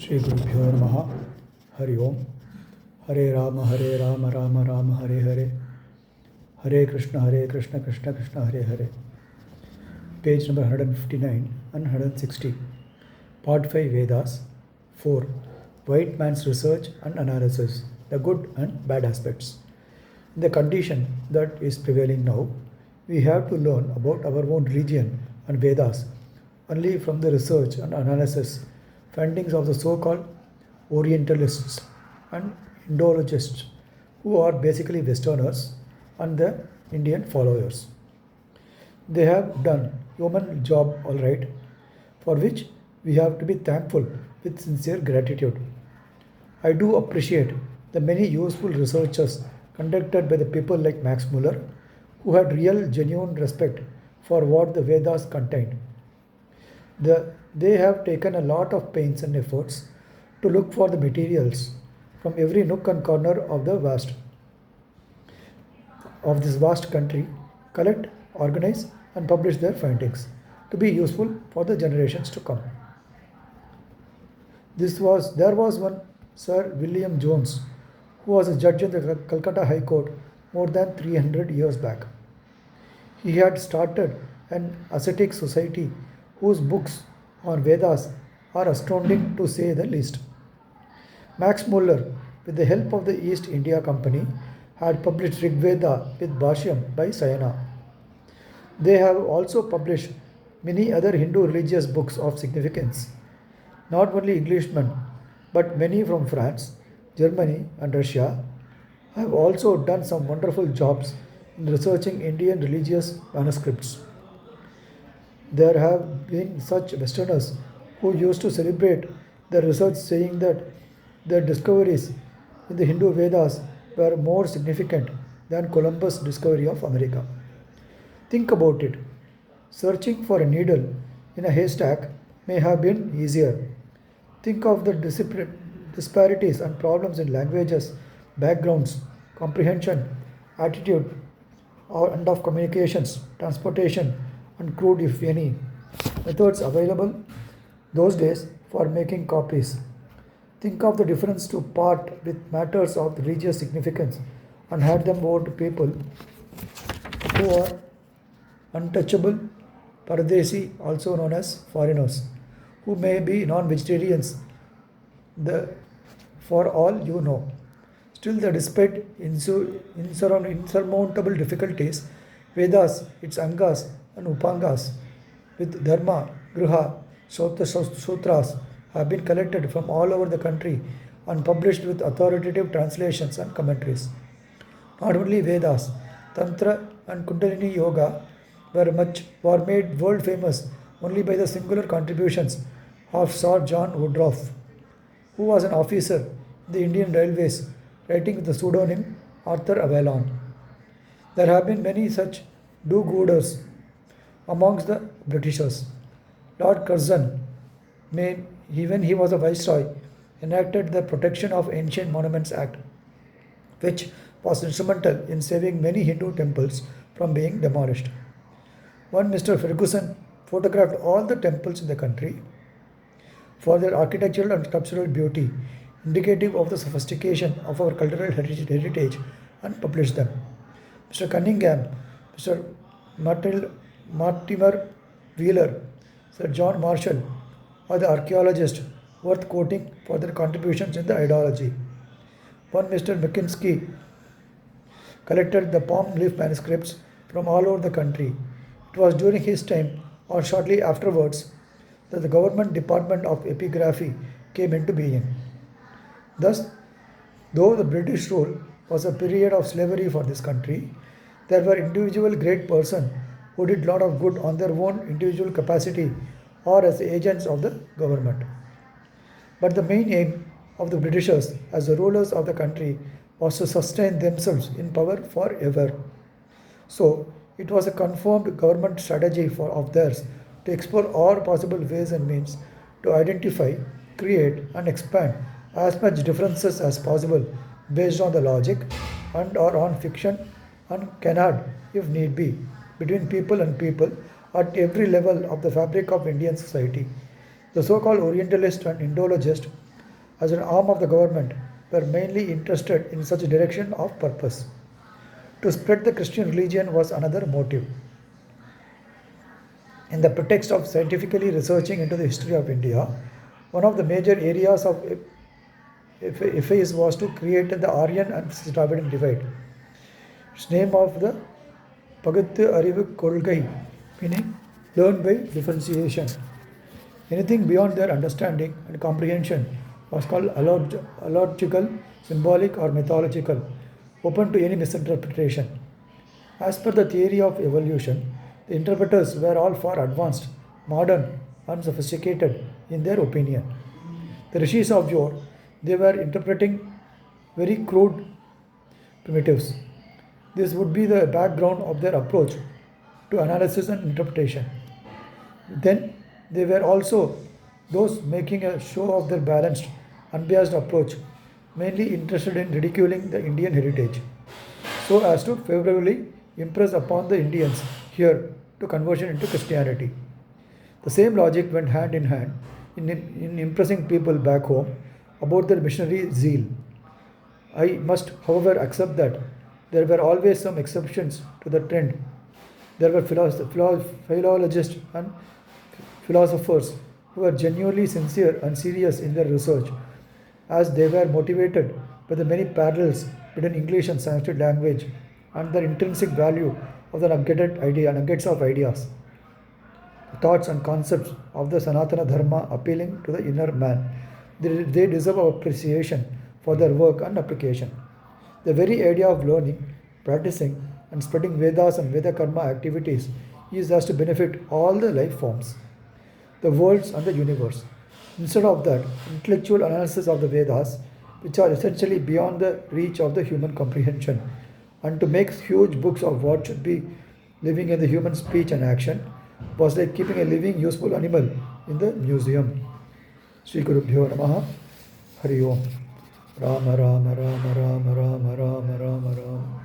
Shri Gurubhyo Namaha. Hari Om. Hare Rama, Rama Rama, Hare Hare. Hare Krishna, Krishna Krishna, Hare Hare. Page number 159 and 160. Part 5 Vedas. 4. White man's research and analysis. The good and bad aspects. In the condition that is prevailing now, we have to learn about our own religion and Vedas only from the research and analysis findings of the so-called Orientalists and Indologists, who are basically Westerners and the Indian followers. They have done human job all right, for which we have to be thankful with sincere gratitude. I do appreciate the many useful researches conducted by the people like Max Muller, who had real genuine respect for what the Vedas contained. They have taken a lot of pains and efforts to look for the materials from every nook and corner of this vast country, collect, organize, and publish their findings to be useful for the generations to come. There was one Sir William Jones, who was a judge in the Calcutta High Court more than 300 years back. He had started an ascetic society whose books on Vedas are astounding to say the least. Max Muller, with the help of the East India Company, had published Rig Veda with Bhashyam by Sayana. They have also published many other Hindu religious books of significance. Not only Englishmen, but many from France, Germany, and Russia have also done some wonderful jobs in researching Indian religious manuscripts. There have been such Westerners who used to celebrate the research, saying that their discoveries in the Hindu Vedas were more significant than Columbus' discovery of America. Think about it. Searching for a needle in a haystack may have been easier. Think of the disparities and problems in languages, backgrounds, comprehension, attitude, and of communications, transportation, and crude, if any, methods available those days for making copies. Think of the difference to part with matters of religious significance and hand them over to people who are untouchable, Paradesi, also known as foreigners, who may be non-vegetarians, for all you know. Still, despite insurmountable difficulties, Vedas, its Angas and Upangas, with Dharma, Griha, Sutras, have been collected from all over the country and published with authoritative translations and commentaries. Not only Vedas, Tantra and Kundalini Yoga were made world famous only by the singular contributions of Sir John Woodruff, who was an officer in the Indian Railways, writing with the pseudonym Arthur Avalon. There have been many such do-gooders amongst the Britishers. Lord Curzon, when he was a viceroy, enacted the Protection of Ancient Monuments Act, which was instrumental in saving many Hindu temples from being demolished. One Mr. Ferguson photographed all the temples in the country for their architectural and sculptural beauty, indicative of the sophistication of our cultural heritage, and published them. Mr. Cunningham, Mr. Mortimer Wheeler, Sir John Marshall are the archaeologists worth quoting for their contributions in the ideology. One Mr. McKinsey collected the palm leaf manuscripts from all over the country. It was during his time or shortly afterwards that the government department of epigraphy came into being. Thus, though the British rule was a period of slavery for this country, there were individual great persons who did lot of good on their own individual capacity or as agents of the government. But the main aim of the Britishers as the rulers of the country was to sustain themselves in power forever. So, it was a confirmed government strategy of theirs to explore all possible ways and means to identify, create, and expand as much differences as possible based on the logic and or on fiction and canard, if need be, between people and people at every level of the fabric of Indian society. The so-called Orientalist and Indologist as an arm of the government, were mainly interested in such direction of purpose. To spread the Christian religion was another motive. In the pretext of scientifically researching into the history of India, one of the major areas of efforts was to create the Aryan and Dravidian divide. Its name of the Pagathu Arivu Kolgai, meaning learn by differentiation. Anything beyond their understanding and comprehension was called allogical, symbolic, or mythological, open to any misinterpretation. As per the theory of evolution, the interpreters were all far advanced, modern, and sophisticated in their opinion. The rishis of yore, they were interpreting very crude primitives. This would be the background of their approach to analysis and interpretation. Then they were also those making a show of their balanced, unbiased approach, mainly interested in ridiculing the Indian heritage, so as to favorably impress upon the Indians here to conversion into Christianity. The same logic went hand in hand in impressing people back home about their missionary zeal. I must, however, accept that there were always some exceptions to the trend. There were philologists and philosophers who were genuinely sincere and serious in their research, as they were motivated by the many parallels between English and Sanskrit language and the intrinsic value of the nuggets of ideas, thoughts and concepts of the Sanatana Dharma appealing to the inner man. They deserve our appreciation for their work and application. The very idea of learning, practicing, and spreading Vedas and Veda Karma activities is as to benefit all the life forms, the worlds, and the universe. Instead of that, intellectual analysis of the Vedas, which are essentially beyond the reach of the human comprehension, and to make huge books of what should be living in the human speech and action, was like keeping a living, useful animal in the museum. Sri Gurubhyo Namaha. Hari Om. Rama Rama Rama Rama Rama Rama Rama Rama.